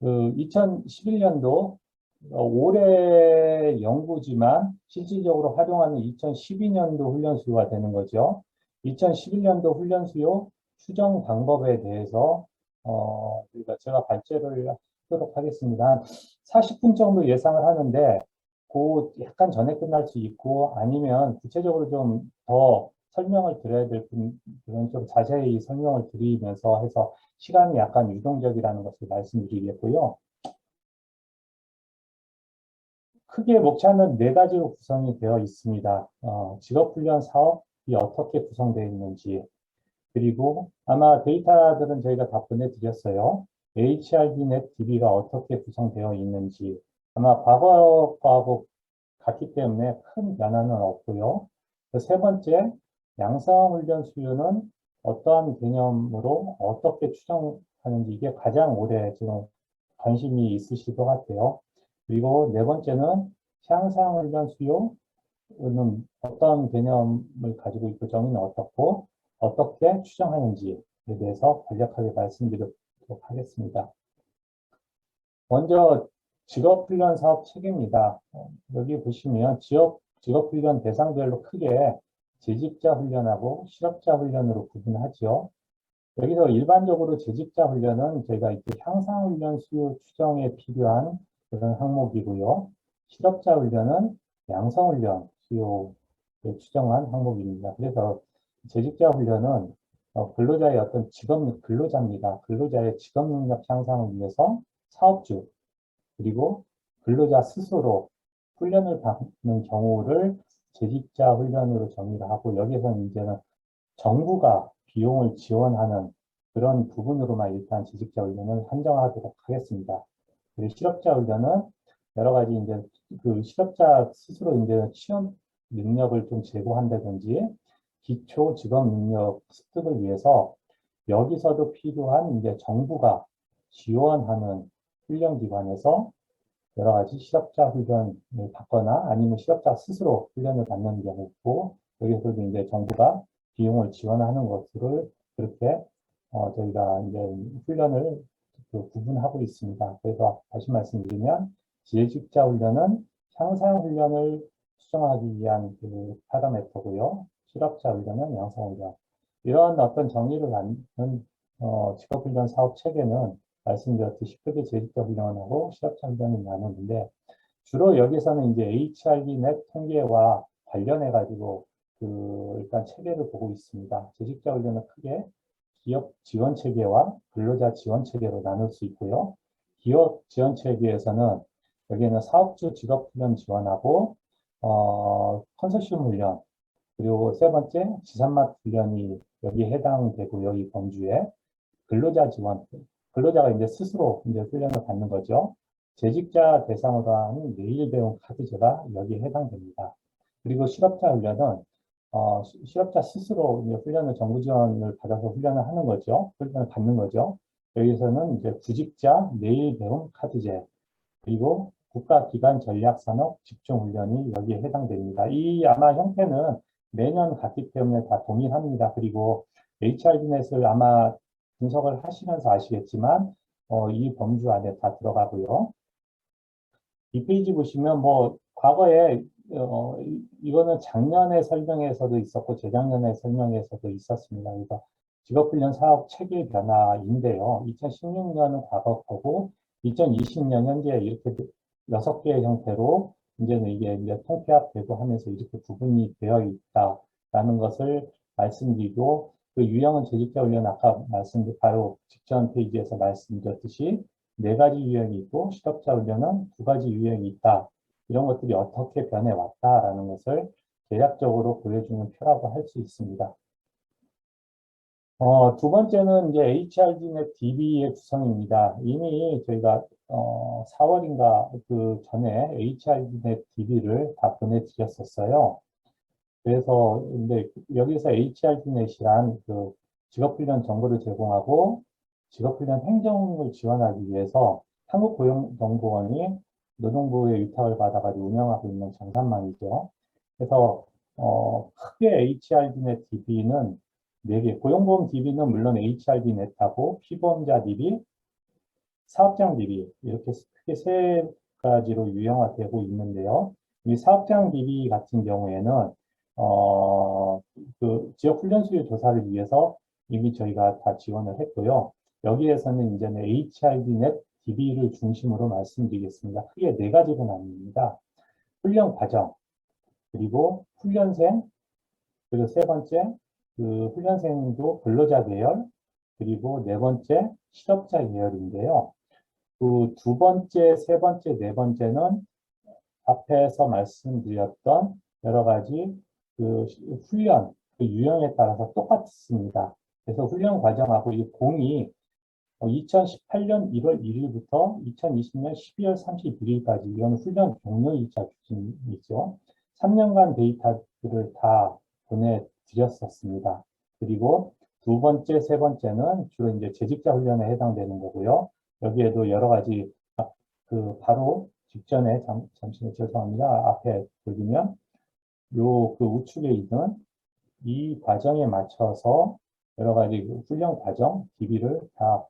그 2011년도 올해 연구지만 실질적으로 활용하는 2012년도 훈련 수요가 되는 거죠. 2011년도 훈련 수요 추정 방법에 대해서 그러니까 제가 발제를 하도록 하겠습니다. 한 40분 정도 예상을 하는데 그 약간 전에 끝날 수 있고 아니면 구체적으로 좀 더 설명을 드려야 될 분들은 좀 자세히 설명을 드리면서 해서 시간이 약간 유동적이라는 것을 말씀드리겠고요. 크게 목차는 네 가지로 구성이 되어 있습니다. 직업훈련 사업이 어떻게 구성되어 있는지, 그리고 아마 데이터들은 저희가 다 보내드렸어요. HRDnet DB가 어떻게 구성되어 있는지, 아마 과거 거하고 같기 때문에 큰 변화는 없고요. 세 번째, 양성훈련 수요는 어떠한 개념으로 어떻게 추정하는지 이게 가장 오래 지금 관심이 있으실 것 같아요. 그리고 네 번째는 향상훈련 수요는 어떤 개념을 가지고 있고 정의는 어떻고 어떻게 추정하는지에 대해서 간략하게 말씀드리도록 하겠습니다. 먼저 직업훈련 사업 체계입니다. 여기 보시면 직업훈련 대상별로 크게 재직자 훈련하고 실업자 훈련으로 구분하죠. 여기서 일반적으로 재직자 훈련은 저희가 이렇게 향상 훈련 수요 추정에 필요한 그런 항목이고요. 실업자 훈련은 양성 훈련 수요에 추정한 항목입니다. 그래서 재직자 훈련은 근로자의 어떤 근로자입니다. 근로자의 직업 능력 향상을 위해서 사업주 그리고 근로자 스스로 훈련을 받는 경우를 재직자 훈련으로 정의를 하고 여기서는 이제는 정부가 비용을 지원하는 그런 부분으로만 일단 재직자 훈련을 한정하도록 하겠습니다. 그리고 실업자 훈련은 여러 가지 이제 그 실업자 스스로 이제 취업 능력을 좀 제고한다든지 기초 직업 능력 습득을 위해서 여기서도 필요한 이제 정부가 지원하는 훈련기관에서 여러 가지 실업자 훈련을 받거나 아니면 실업자 스스로 훈련을 받는 경우고 여기서도 이제 정부가 비용을 지원하는 것을 그렇게 저희가 이제 훈련을 구분하고 있습니다. 그래서 다시 말씀드리면 재직자 훈련은 향상 훈련을 수정하기 위한 그 파라미터고요. 실업자 훈련은 양성 훈련. 이런 어떤 정의를 갖는 직업훈련 사업 체계는 말씀드렸듯이 크게 재직자 훈련하고 실업자 훈련이 나누는데 주로 여기서는 이제 HRD 넷 통계와 관련해 가지고 그 일단 체계를 보고 있습니다. 재직자 훈련은 크게 기업 지원 체계와 근로자 지원 체계로 나눌 수 있고요. 기업 지원 체계에서는 여기에는 사업주 직업 훈련 지원하고 컨소시엄 훈련 그리고 세 번째 지산맛 훈련이 여기에 해당되고요. 이 범주에 근로자 지원 근로자가 이제 스스로 이제 훈련을 받는 거죠. 재직자 대상으로 하는 내일 배움 카드제가 여기에 해당됩니다. 그리고 실업자 훈련은 실업자 스스로 이제 훈련을 정부 지원을 받아서 훈련을 하는 거죠. 훈련을 받는 거죠. 여기서는 이제 구직자 내일 배움 카드제 그리고 국가기관 전략산업 집중훈련이 여기에 해당됩니다. 이 아마 형태는 매년 같기 때문에 다 동일합니다. 그리고 HRD넷을 아마 분석을 하시면서 아시겠지만 이 범주 안에 다 들어가고요. 이 페이지 보시면 뭐 과거에 이거는 작년에 설명에서도 있었고 재작년에 설명에서도 있었습니다. 그래서 직업훈련 사업 체계 변화인데요. 2016년은 과거 거고 2020년 현재 이렇게 6개의 형태로 이제는 이게 이제 통폐합되고 하면서 이렇게 구분이 되어 있다라는 것을 말씀드리고 그 유형은 재직자 훈련 아까 바로 직전 페이지에서 말씀드렸듯이 네 가지 유형이 있고 실업자 훈련은 두 가지 유형이 있다. 이런 것들이 어떻게 변해왔다라는 것을 대략적으로 보여주는 표라고 할 수 있습니다. 두 번째는 이제 HRDnet DB의 구성입니다. 이미 저희가 4월인가 그 전에 HRDnet DB를 다 보내드렸었어요. 그래서 근데 여기서 HRDNet이란 그 직업훈련 정보를 제공하고 직업훈련 행정을 지원하기 위해서 한국고용정보원이 노동부의 위탁을 받아가지고 운영하고 있는 장산망이죠. 그래서 크게 HRDnet DB는 4개, 고용보험 DB는 물론 HRDNet하고 피보험자 DB, 사업장 DB 이렇게 크게 세 가지로 유형화되고 있는데요. 이 사업장 DB 같은 경우에는 그 지역 훈련 수요 조사를 위해서 이미 저희가 다 지원을 했고요. 여기에서는 이제는 HRDnet DB를 중심으로 말씀드리겠습니다. 크게 네 가지로 나뉩니다. 훈련 과정, 그리고 훈련생, 그리고 세 번째, 그 훈련생도 근로자 계열, 그리고 네 번째, 실업자 계열인데요. 그 두 번째, 세 번째, 네 번째는 앞에서 말씀드렸던 여러 가지 그 훈련, 그 유형에 따라서 똑같습니다. 그래서 훈련 과정하고 이 공이 2018년 1월 1일부터 2020년 12월 31일까지 이건 훈련 경로일자 기준이죠. 3년간 데이터들을 다 보내드렸었습니다. 그리고 두 번째, 세 번째는 주로 이제 재직자 훈련에 해당되는 거고요. 여기에도 여러 가지 그 바로 직전에 잠시만 죄송합니다. 앞에 보시면 요 그 우측에 있는 이 과정에 맞춰서 여러 가지 그 훈련 과정 DB를 다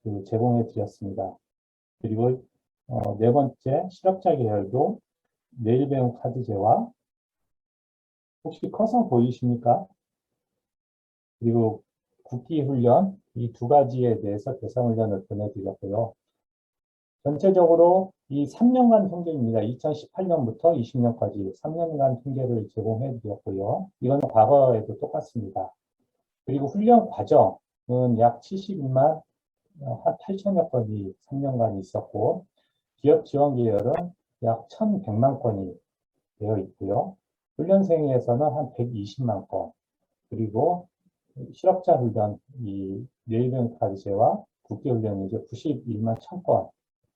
그 제공해 드렸습니다. 그리고 네 번째 실업자 계열도 내일 배움 카드제와 혹시 커서 보이십니까? 그리고 국기 훈련 이 두 가지에 대해서 대상 훈련을 보내드렸고요. 전체적으로 이 3년간 통계입니다. 2018년부터 20년까지 3년간 통계를 제공해 드렸고요. 이건 과거에도 똑같습니다. 그리고 훈련 과정은 약 72만 한 8천여 건이 3년간 있었고, 기업 지원 계열은 약 1,100만 건이 되어 있고요. 훈련생에서는 한 120만 건, 그리고 실업자 훈련, 이 내일병 카드제와 국제훈련이 이제 91만 1,000건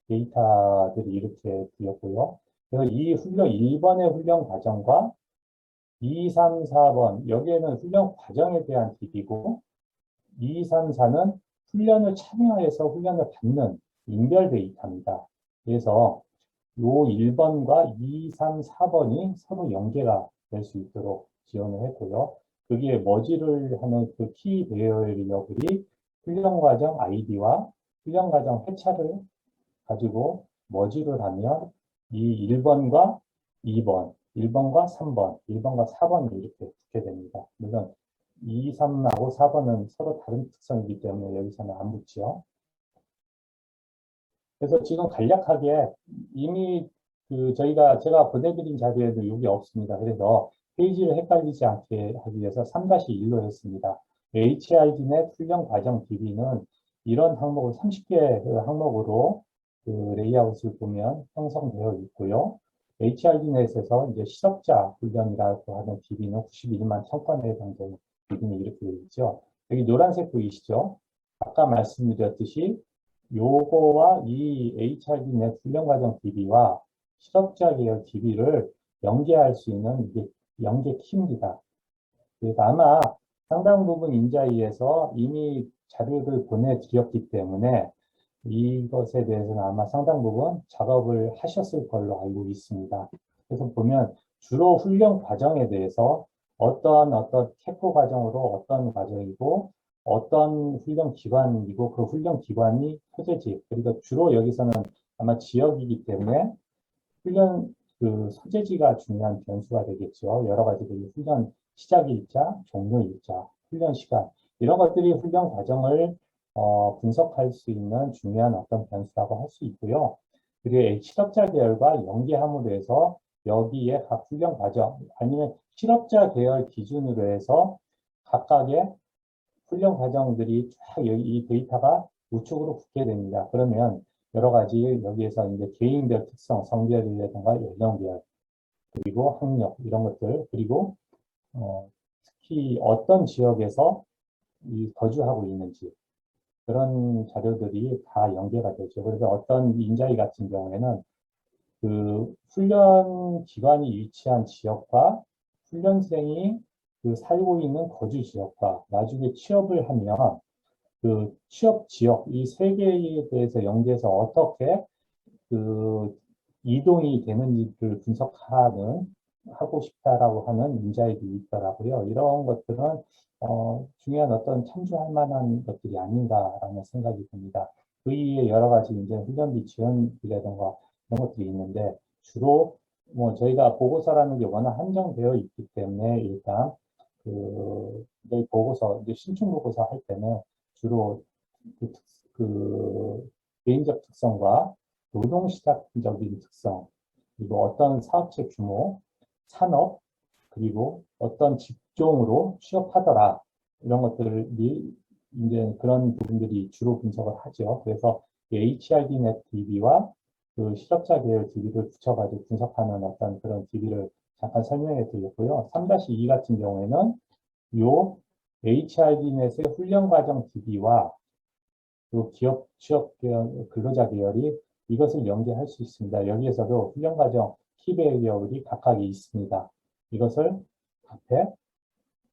데이터들이 이렇게 되었고요. 그래서 이 훈련 1번의 훈련 과정과 2, 3, 4번, 여기에는 훈련 과정에 대한 DB고, 2, 3, 4는 훈련을 참여해서 훈련을 받는 인별 데이터입니다. 그래서 요 1번과 2, 3, 4번이 서로 연계가 될 수 있도록 지원을 했고요. 그게 머지를 하는 그 키 베어리어블이 훈련과정 아이디와 훈련과정 회차를 가지고 머지를 하면 이 1번과 2번, 1번과 3번, 1번과 4번이 이렇게 붙게 됩니다. 물론 2, 3하고 4번은 서로 다른 특성이기 때문에 여기서는 안 붙죠. 그래서 지금 간략하게 이미 그 제가 보내드린 자료에도 이게 없습니다. 그래서 페이지를 헷갈리지 않게 하기 위해서 3-1로 했습니다. HRDnet 훈련 과정 DB는 이런 항목을 30개 항목으로 그 레이아웃을 보면 형성되어 있고요. HRD넷에서 이제 실업자 훈련이라고 하는 DB는 91만 1,000건에 해당되는 DB는 이렇게 되어 있죠. 여기 노란색 보이시죠? 아까 말씀드렸듯이 요거와 이 HRDnet 훈련과정 DB와 실업자 계열 DB를 연계할 수 있는 이게 연계 키입니다. 그래서 아마 상당 부분 인자이에서 이미 자료를 보내드렸기 때문에 이것에 대해서는 아마 상당 부분 작업을 하셨을 걸로 알고 있습니다. 그래서 보면 주로 훈련 과정에 대해서 어떤 체크 과정으로 어떤 과정이고 어떤 훈련 기관이고 그 훈련 기관이 소재지 그리고 주로 여기서는 아마 지역이기 때문에 훈련 그 소재지가 중요한 변수가 되겠죠. 여러 가지 그 훈련 시작 일자, 종료 일자, 훈련 시간 이런 것들이 훈련 과정을 분석할 수 있는 중요한 어떤 변수라고 할 수 있고요. 그리고 실업자 계열과 연계함으로 해서 여기에 각 훈련 과정 아니면 실업자 계열 기준으로 해서 각각의 훈련 과정들이 쫙 이 데이터가 우측으로 붙게 됩니다. 그러면 여러 가지 여기에서 이제 개인별 특성, 성별이라든가 연령별, 그리고 학력 이런 것들, 그리고 특히 어떤 지역에서 거주하고 있는지 그런 자료들이 다 연계가 되죠. 그래서 어떤 인자이 같은 경우에는 그 훈련 기관이 위치한 지역과 훈련생이 그 살고 있는 거주 지역과 나중에 취업을 하면 그 취업 지역 이 세 개에 대해서 연계해서 어떻게 그 이동이 되는지를 분석하는 하고 싶다라고 하는 인자이도 있더라고요. 이런 것들은 중요한 어떤 참조할 만한 것들이 아닌가라는 생각이 듭니다. 그 이외에 여러 가지 이제 훈련비 지원이라든가 이런 것들이 있는데 주로 뭐 저희가 보고서라는 게 워낙 한정되어 있기 때문에 일단 저희 보고서 이제 신춘 보고서 할 때는 주로 그, 그 개인적 특성과 노동시장적인 특성 그리고 어떤 사업체 규모, 산업 그리고 어떤 직종으로 취업하더라 이런 것들이 이제 그런 부분들이 주로 분석을 하죠. 그래서 HRDnet DB와 그 실업자 계열 DB를 붙여가지고 분석하는 어떤 그런 DB를 잠깐 설명해 드렸고요. 3-2 같은 경우에는 요 HRD넷의 훈련 과정 DB와 요 기업 취업 계열, 근로자 계열이 이것을 연계할 수 있습니다. 여기에서도 훈련 과정 키 배열이 각각 있습니다. 이것을 앞에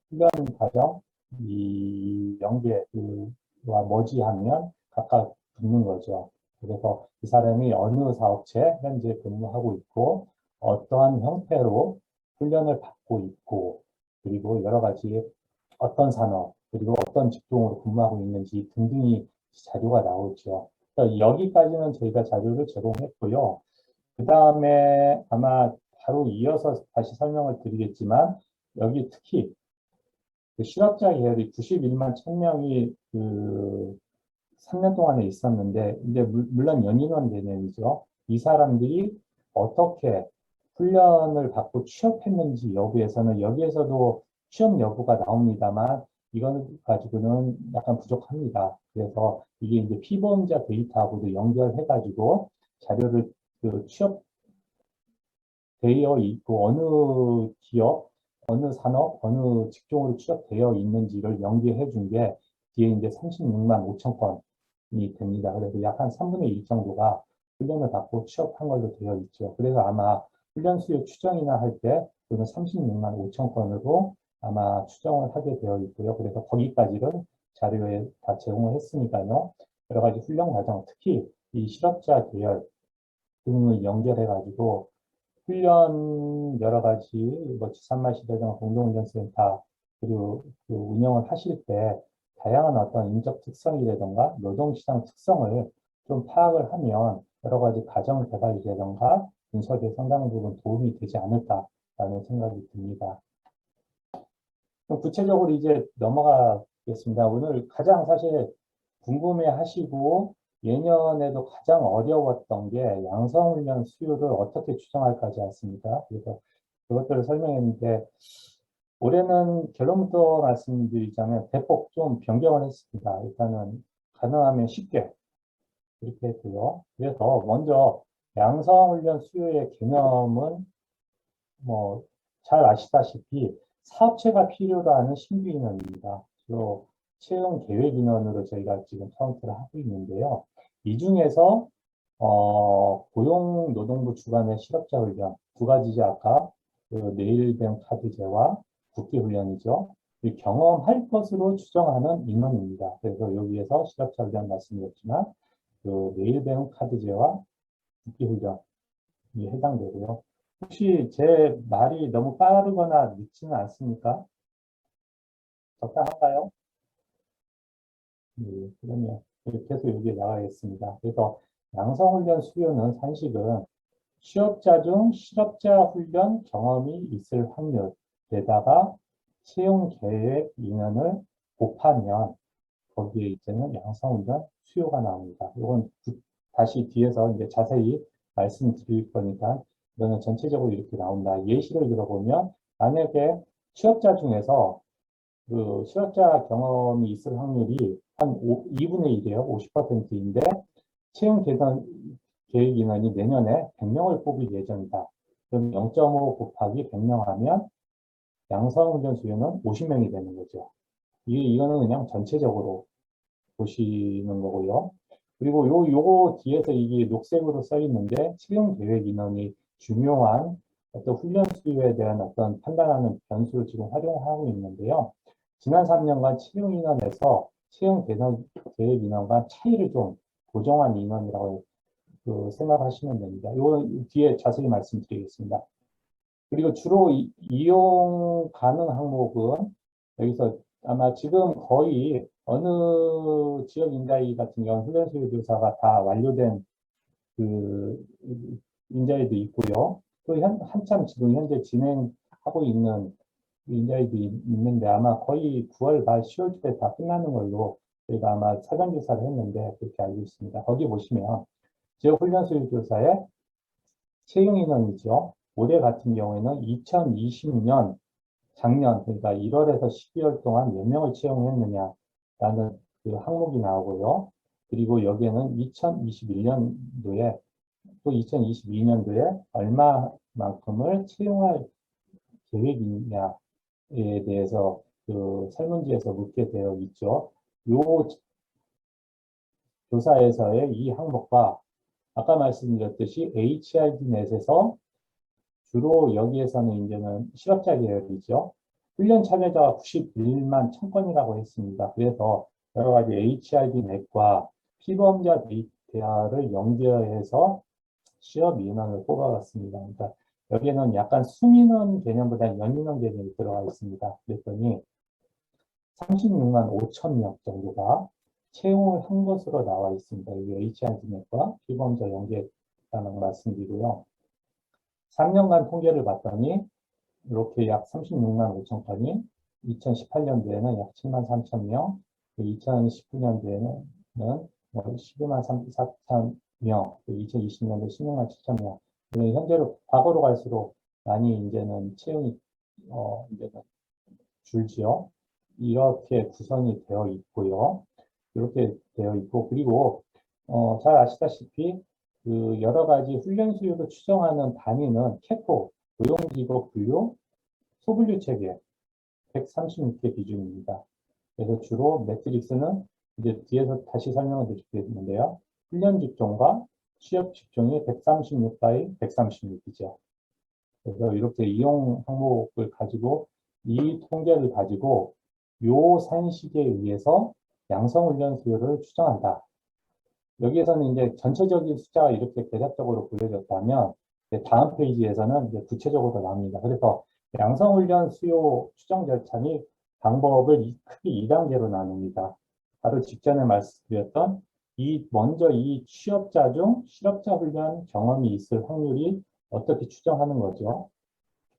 훈련 과정 이 연계와 머지하면 각각 붙는 거죠. 그래서 이 사람이 어느 사업체 현재 근무하고 있고 어떠한 형태로 훈련을 받고 있고 그리고 여러 가지 어떤 산업 그리고 어떤 직종으로 근무하고 있는지 등등이 자료가 나오죠. 여기까지는 저희가 자료를 제공했고요. 그 다음에 아마 바로 이어서 다시 설명을 드리겠지만 여기 특히 그 실업자 계열이 91만 1000명이 그 3년 동안에 있었는데, 이제 물론 연인원 개념이죠. 이 사람들이 어떻게 훈련을 받고 취업했는지 여부에서는 여기에서도 취업 여부가 나옵니다만, 이건 가지고는 약간 부족합니다. 그래서 이게 이제 피보험자 데이터하고도 연결해가지고 자료를 그 취업 되어 있고 어느 기업, 어느 산업, 어느 직종으로 취업되어 있는지를 연계해 준 게 뒤에 이제 36만 5천 건이 됩니다. 그래서 약 한 3분의 1 정도가 훈련을 받고 취업한 걸로 되어 있죠. 그래서 아마 훈련 수요 추정이나 할 때 또는 36만 5천 건으로 아마 추정을 하게 되어 있고요. 그래서 거기까지는 자료에 다 제공을 했으니까요. 여러 가지 훈련 과정, 특히 이 실업자 계열 등을 연결해 가지고 훈련 여러 가지 뭐 지산마시대등 공동훈련센터 그리고 그 운영을 하실 때 다양한 어떤 인적 특성이라든가 노동시장 특성을 좀 파악을 하면 여러 가지 가정 개발이라든가 분석에 상당 부분 도움이 되지 않을까라는 생각이 듭니다. 그럼 구체적으로 이제 넘어가겠습니다. 오늘 가장 사실 궁금해 하시고 예년에도 가장 어려웠던 게 양성훈련 수요를 어떻게 추정할까지 않습니까? 그래서 그것들을 설명했는데 올해는 결론부터 말씀드리자면 대폭 좀 변경을 했습니다. 일단은 가능하면 쉽게 그렇게 했고요. 그래서 먼저 양성훈련 수요의 개념은 뭐 잘 아시다시피 사업체가 필요로 하는 신규 인원입니다. 주로 채용 계획 인원으로 저희가 지금 카운트를 하고 있는데요. 이 중에서 고용노동부 주관의 실업자 훈련 두 가지죠. 아까 그 네일뱅 카드제와 국기 훈련이죠. 경험할 것으로 추정하는 인원입니다. 그래서 여기에서 실업자 훈련 말씀드렸지만 그 네일뱅 카드제와 국기 훈련이 해당되고요. 혹시 제 말이 너무 빠르거나 늦지는 않습니까? 적당한가요? 네, 그러면 이렇게 해서 여기에 나가겠습니다. 그래서 양성훈련 수요는 산식은 취업자 중 실업자 훈련 경험이 있을 확률에다가 채용 계획 인원을 곱하면 거기에 이제는 양성훈련 수요가 나옵니다. 이건 다시 뒤에서 이제 자세히 말씀드릴 거니까 이거는 전체적으로 이렇게 나온다. 예시를 들어보면 만약에 취업자 중에서 그 실업자 경험이 있을 확률이 한 2분의 1이에요. 50%인데 채용 계획 인원이 내년에 100명을 뽑을 예정이다. 그럼 0.5 곱하기 100명 하면 양성훈련 수요는 50명이 되는 거죠. 이거는 그냥 전체적으로 보시는 거고요. 그리고 요거 뒤에서 이게 녹색으로 써 있는데 채용 계획 인원이 중요한 어떤 훈련 수요에 대한 어떤 판단하는 변수를 지금 활용하고 있는데요. 지난 3년간 채용 인원에서 채용 계획 인원과 차이를 좀 고정한 인원이라고 생각하시면 됩니다. 이거 뒤에 자세히 말씀드리겠습니다. 그리고 주로 이용 가능 항목은 여기서 아마 지금 거의 어느 지역 인자이 같은 경우는 훈련수요 조사가 다 완료된 그 인자이도 있고요. 또 한참 지금 현재 진행하고 있는 인자이도 있는데 아마 거의 9월 말 10월 초에 다 끝나는 걸로 저희가 아마 사전 조사를 했는데 그렇게 알고 있습니다. 거기 보시면 지역 훈련수요 조사에 채용 인원이죠. 올해 같은 경우에는 2020년 작년 그러니까 1월에서 12월 동안 몇 명을 채용했느냐라는 그 항목이 나오고요. 그리고 여기에는 2021년도에 또 2022년도에 얼마만큼을 채용할 계획이냐에 대해서 그 설문지에서 묻게 되어 있죠. 요 조사에서의 이 항목과 아까 말씀드렸듯이 HRD 넷에서 주로 여기에서는 이제는 실업자 계열이죠. 훈련 참여자가 91만 1000건이라고 했습니다. 그래서 여러 가지 HRD 넷과 피보험자 데이터를 연결해서 취업 인원을 뽑아봤습니다. 그러니까 여기에는 약간 수민원 개념보다 연인원 개념이 들어가 있습니다. 그랬더니 36만 5천 명 정도가 채용을 한 것으로 나와 있습니다. 여기 HRD 넷과 피보험자 연계라는 말씀드리고요. 3년간 통계를 봤더니 이렇게 약 36만 5천 건이 2018년도에는 약 7만 3천 명, 2019년도에는 12만 4천 명, 2020년도 16만 7천 명. 현재로 과거로 갈수록 많이 이제는 채용이 이제는 줄지요. 이렇게 구성이 되어 있고요. 이렇게 되어 있고 그리고 잘 아시다시피 그 여러 가지 훈련 수요를 추정하는 단위는 캐포, 고용직업 분류, 소분류 체계 136개 기준입니다. 그래서 주로 매트릭스는 이제 뒤에서 다시 설명을 드리겠는데요. 훈련 직종과 취업 직종이 136 바이 136이죠. 그래서 이렇게 이용 항목을 가지고 이 통계를 가지고 요 산식에 의해서 양성훈련 수요를 추정한다. 여기에서는 이제 전체적인 숫자가 이렇게 대략적으로 보여졌다면 다음 페이지에서는 이제 구체적으로 나옵니다. 그래서 양성훈련 수요 추정 절차 및 방법을 크게 2단계로 나눕니다. 바로 직전에 말씀드렸던 먼저 이 취업자 중 실업자 훈련 경험이 있을 확률이 어떻게 추정하는 거죠?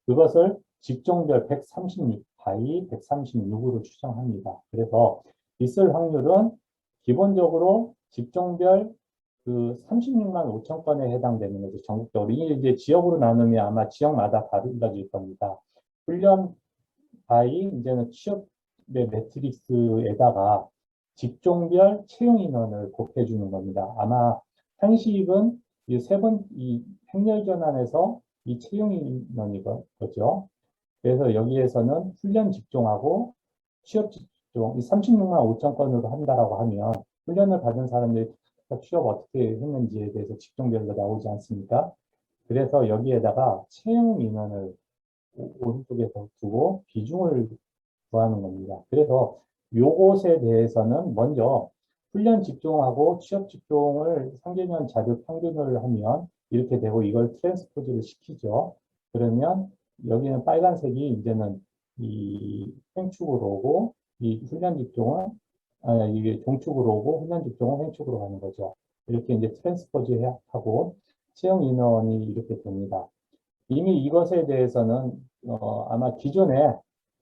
그것을 직종별 136 바이 136으로 추정합니다. 그래서 있을 확률은 기본적으로 직종별 그 36만 5천 건에 해당되는 거죠. 전국적으로. 이게 이제 지역으로 나누면 아마 지역마다 달라질 겁니다. 훈련 바이 이제는 취업의 매트릭스에다가 직종별 채용 인원을 곱해주는 겁니다. 아마 한식은 이 행렬 전환에서 이 채용 인원이거죠. 그래서 여기에서는 훈련 직종하고 취업 직종, 이 36만 5천 건으로 한다라고 하면 훈련을 받은 사람들이 취업 어떻게 했는지에 대해서 직종별로 나오지 않습니까? 그래서 여기에다가 채용 인원을 오른쪽에서 두고 비중을 구하는 겁니다. 그래서 요것에 대해서는 먼저 훈련 직종하고 취업 직종을 3개년 자료 평균을 하면 이렇게 되고 이걸 트랜스포즈를 시키죠. 그러면 여기는 빨간색이 이제는 이 횡축으로 오고 이 훈련 직종은 이게 종축으로 오고 훈련 직종은 횡축으로 가는 거죠. 이렇게 이제 트랜스포즈 하고 채용 인원이 이렇게 됩니다. 이미 이것에 대해서는 아마 기존에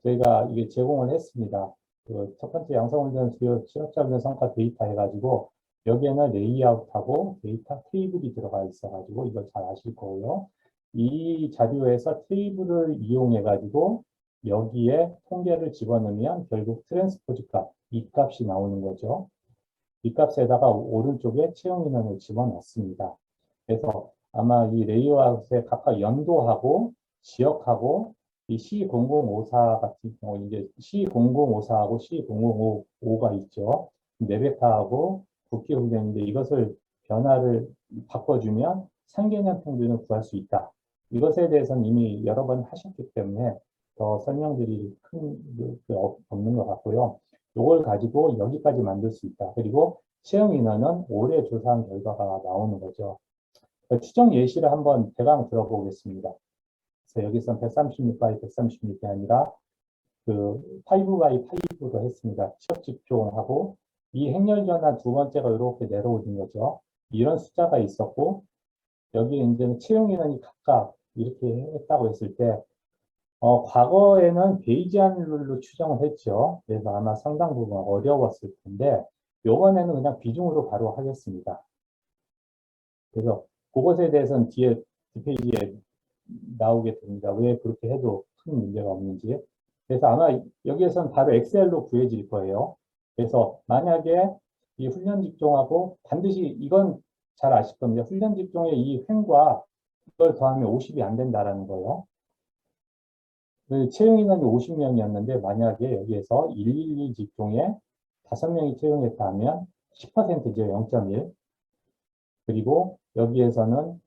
저희가 이게 제공을 했습니다. 그 첫 번째 양성훈련 수요 실업자 훈련 성과 데이터 해가지고 여기에는 레이아웃하고 데이터 테이블이 들어가 있어가지고 이걸 잘 아실 거고요. 이 자료에서 테이블을 이용해가지고 여기에 통계를 집어넣으면 결국 트랜스포즈 값, 이 값이 나오는 거죠. 이 값에다가 오른쪽에 채용 인원을 집어넣습니다. 그래서 아마 이 레이아웃에 각각 연도하고 지역하고 이 C0054 같은 경우 이제 C0054하고 C0055가 있죠. 레베카하고 국기 훈련인데 이것을 변화를 바꿔주면 3개년 평균을 구할 수 있다. 이것에 대해서는 이미 여러 번 하셨기 때문에 더 설명드릴 없는 것 같고요. 이걸 가지고 여기까지 만들 수 있다. 그리고 채용 인원은 올해 조사한 결과가 나오는 거죠. 추정 예시를 한번 대강 들어보겠습니다. 그래서 여기서 136 바이 136이 아니라 그 5x5로 했습니다. 취업 지표하고 이 행렬 전환 두 번째가 이렇게 내려오는 거죠. 이런 숫자가 있었고 여기 이제는 채용 인원이 각각 이렇게 했다고 했을 때 과거에는 베이지안 룰로 추정을 했죠. 그래서 아마 상당 부분 어려웠을 텐데 요번에는 그냥 비중으로 바로 하겠습니다. 그래서 그것에 대해서는 뒤에 뒷페이지에 나오게 됩니다. 왜 그렇게 해도 큰 문제가 없는지. 그래서 아마 여기에서는 바로 엑셀로 구해질 거예요. 그래서 만약에 이 훈련 직종하고 반드시 이건 잘 아실 겁니다. 훈련 직종의 이 횡과 이걸 더하면 50이 안 된다라는 거예요. 그 채용 인원이 50명이었는데 만약에 여기에서 112 직종에 5명이 채용했다 하면 10%죠. 0.1. 그리고 여기에서는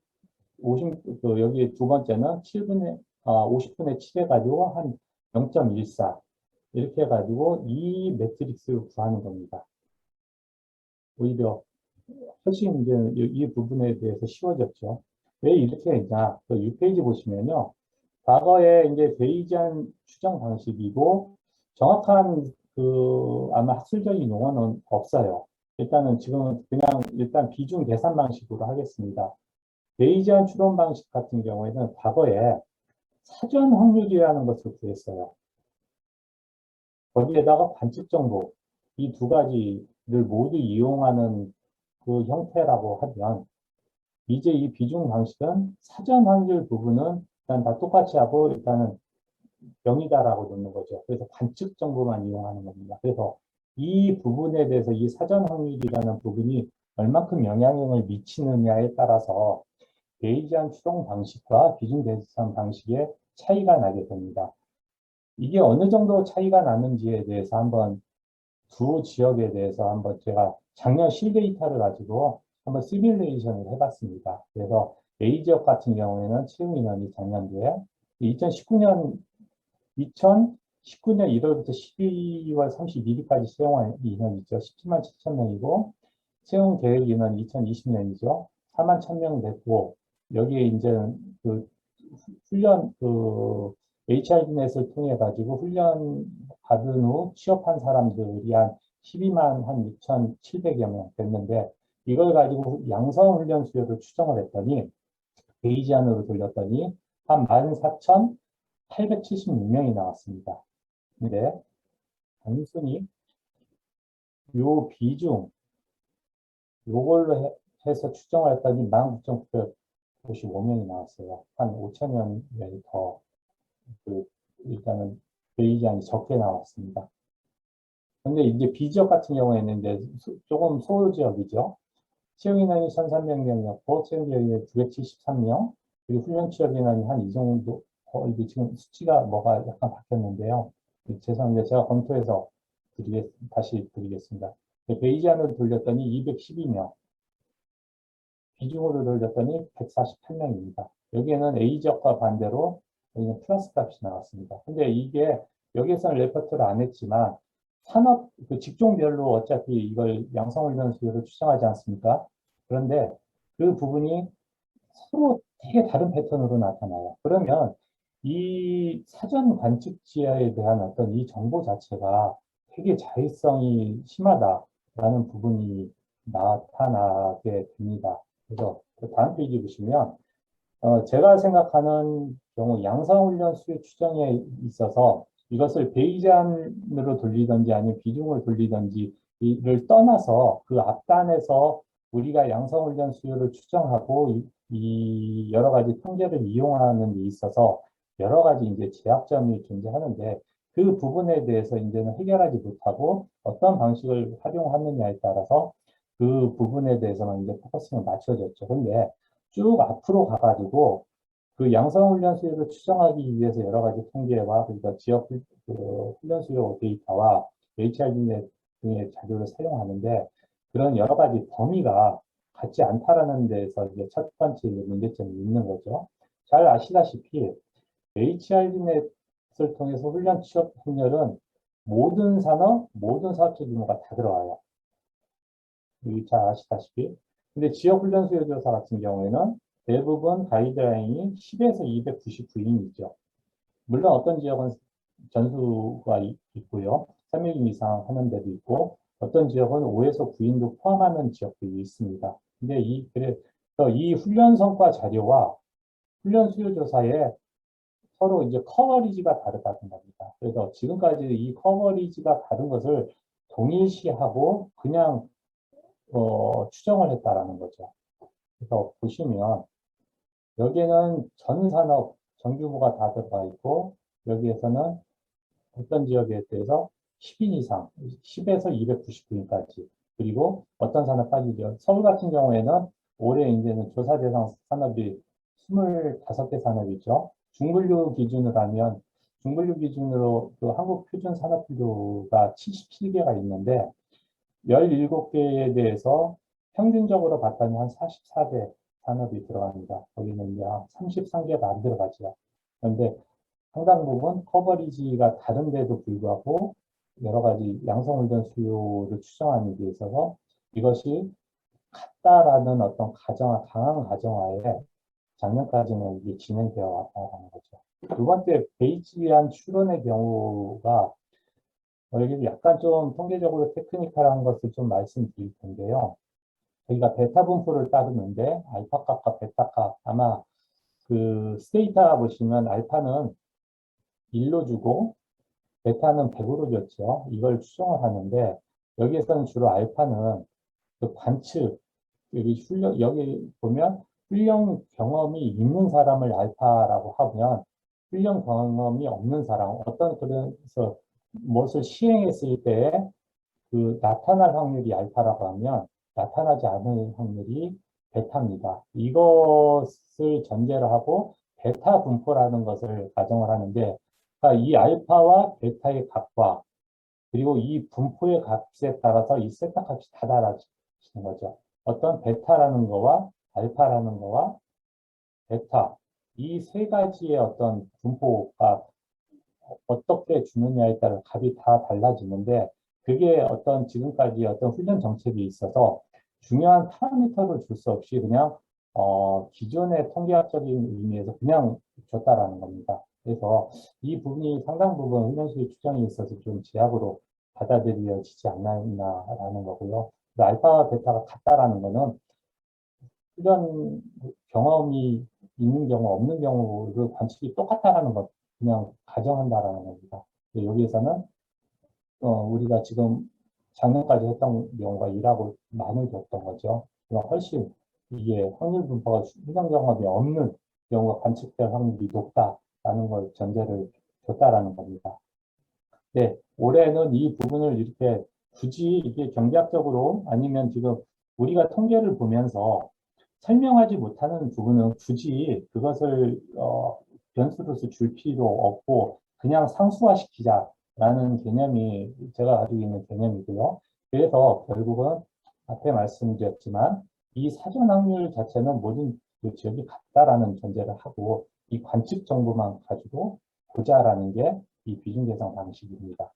50, 여기 두 번째는 50분의 7 해가지고 한 0.14. 이렇게 해가지고 이 매트릭스를 구하는 겁니다. 오히려 훨씬 이제 이 부분에 대해서 쉬워졌죠. 왜 이렇게 했냐. 그 6페이지 보시면요. 과거에 이제 베이지안 추정 방식이고 정확한 그 아마 학술적인 용어는 없어요. 일단은 지금은 그냥 일단 비중 계산 방식으로 하겠습니다. 베이지안 추론 방식 같은 경우에는 과거에 사전 확률이라는 것을 구했어요. 거기에다가 관측 정보, 이 두 가지를 모두 이용하는 그 형태라고 하면, 이제 이 비중 방식은 사전 확률 부분은 일단 다 똑같이 하고, 일단은 0이다라고 놓는 거죠. 그래서 관측 정보만 이용하는 겁니다. 그래서 이 부분에 대해서 이 사전 확률이라는 부분이 얼마큼 영향력을 미치느냐에 따라서 베이지안 추론 방식과 비중 계산 방식의 차이가 나게 됩니다. 이게 어느 정도 차이가 나는지에 대해서 한번 두 지역에 대해서 한번 제가 작년 실데이터를 가지고 한번 시뮬레이션을 해봤습니다. 그래서 A 지역 같은 경우에는 채용 인원이 작년도에 2019년 1월부터 12월 31일까지 채용한 인원이죠. 17만 7천 명이고 채용 계획 인원 2020년이죠. 4만 1,000명 됐고 여기에 이제 그 훈련 HRD넷을 통해 가지고 훈련 받은 후 취업한 사람들이 한 12만 한 6,700여 명 됐는데 이걸 가지고 양성 훈련 수요를 추정을 했더니 베이지안으로 돌렸더니 한 14,876명이 나왔습니다. 근데 단순히 요 비중 요걸로 해서 추정을 했더니 19,955명이 나왔어요. 한 5천여 명이 더 일단은 베이지안이 적게 나왔습니다. 근데 이제 B지역 같은 경우에는 이제 조금 소지역이죠. 채용 인원이 1,300명이었고, 채용 인원이 973명, 그리고 훈련 취업 인원이 한 이 정도, 이게 지금 수치가 뭐가 약간 바뀌었는데요. 죄송합니다. 제가 검토해서 다시 드리겠습니다. 베이지안으로 돌렸더니 212명, 비중으로 돌렸더니 148명입니다. 여기에는 A지역과 반대로 여기는 플러스 값이 나왔습니다. 근데 이게 여기에서는 레포트를 안 했지만 산업 그 직종별로 어차피 이걸 양성훈련 수요를 추정하지 않습니까? 그런데 그 부분이 서로 되게 다른 패턴으로 나타나요. 그러면 이 사전 관측지에 대한 어떤 이 정보 자체가 되게 자의성이 심하다라는 부분이 나타나게 됩니다. 그래서 그 다음 페이지 보시면 제가 생각하는 경우 양성훈련 수요 추정에 있어서 이것을 베이지안으로 돌리든지 아니면 비중을 돌리든지 이를 떠나서 그 앞단에서 우리가 양성훈련 수요를 추정하고 이 여러 가지 통계를 이용하는 데 있어서 여러 가지 이제 제약점이 존재하는데 그 부분에 대해서 이제는 해결하지 못하고 어떤 방식을 활용하느냐에 따라서 그 부분에 대해서는 이제 포커싱을 맞춰졌죠. 근데 쭉 앞으로 가가지고 그 양성훈련 수요를 추정하기 위해서 여러 가지 통계와 그러니까 지역 훈련 수요 데이터와 HRD 등의 자료를 사용하는데 그런 여러 가지 범위가 같지 않다라는 데에서 이제 첫 번째 문제점이 있는 거죠. 잘 아시다시피 HRD넷을 통해서 훈련 취업 훈련은 모든 산업, 모든 사업체 규모가 다 들어와요. 잘 아시다시피. 근데 지역훈련 수요조사 같은 경우에는 대부분 가이드라인이 10에서 299인이죠. 물론 어떤 지역은 전수가 있고요. 3일 이상 하는 데도 있고, 어떤 지역은 5에서 9인도 포함하는 지역들이 있습니다. 근데 그래서 이 훈련 성과 자료와 훈련 수요 조사에 서로 이제 커버리지가 다르다는 겁니다. 그래서 지금까지 이 커버리지가 다른 것을 동일시하고 그냥 추정을 했다라는 거죠. 그래서 보시면 여기에는 전 산업 정규모가 다 들어가 있고 여기에서는 어떤 지역에 대해서 10인 이상, 10에서 299인까지 그리고 어떤 산업 빠지죠. 서울 같은 경우에는 올해 이제는 조사 대상 산업이 25개 산업이죠. 중분류 기준으로 하면 중분류 기준으로 그 한국 표준 산업분류가 77개가 있는데 17개에 대해서 평균적으로 봤더니 한 44개 산업이 들어갑니다. 거기는 이제 한 33개가 안 들어가죠. 그런데 상당 부분 커버리지가 다른데도 불구하고 여러 가지 양성훈련 수요를 추정하는 데 있어서 이것이 같다라는 어떤 강한 가정하에 작년까지는 이게 진행되어 왔다는 거죠. 두 번째, 베이지한 추론의 경우가 여기 약간 좀 통계적으로 테크니컬한 것을 좀 말씀드릴 텐데요. 저희가 베타 분포를 따르는데 알파 값과 베타 값 아마 그 스테이타 보시면 알파는 1로 주고 베타는 100으로 줬죠. 이걸 추정을 하는데 여기에서는 주로 알파는 그 관측 여기 보면 훈련 경험이 있는 사람을 알파라고 하면 훈련 경험이 없는 사람 어떤 그래서 무엇을 시행했을 때 그 나타날 확률이 알파라고 하면 나타나지 않을 확률이 베타입니다. 이것을 전제로 하고 베타 분포라는 것을 가정을 하는데 그러니까 이 알파와 베타의 값과 그리고 이 분포의 값에 따라서 이 세타 값이 다 달라지는 거죠. 어떤 베타라는 거와 알파라는 거와 베타 이 세 가지의 어떤 분포가 어떻게 주느냐에 따라 값이 다 달라지는데 그게 어떤 지금까지 어떤 훈련 정책이 있어서 중요한 파라미터를 줄 수 없이 그냥 기존의 통계학적인 의미에서 그냥 줬다라는 겁니다. 그래서 이 부분이 상당 부분 훈련수의 추정에 있어서 좀 제약으로 받아들여지지 않나라는 거고요. 알파, 베타가 같다라는 거는 훈련 경험이 있는 경우, 없는 경우를 관측이 똑같다라는 것, 그냥 가정한다라는 겁니다. 여기에서는, 우리가 지금 작년까지 했던 경우가 1하고 많이 줬던 거죠. 그럼 훨씬 이게 확률 분포가 훈련 경험이 없는 경우가 관측될 확률이 높다라는 걸 전제를 줬다라는 겁니다. 네, 올해는 이 부분을 이렇게 굳이 이게 경제학적으로 아니면 지금 우리가 통계를 보면서 설명하지 못하는 부분은 굳이 그것을 변수로서 줄 필요 없고 그냥 상수화시키자라는 개념이 제가 가지고 있는 개념이고요. 그래서 결국은 앞에 말씀드렸지만 이 사전 확률 자체는 모든 그 지역이 같다라는 전제를 하고 이 관측 정보만 가지고 보자라는 게 이 비중 계산 방식입니다.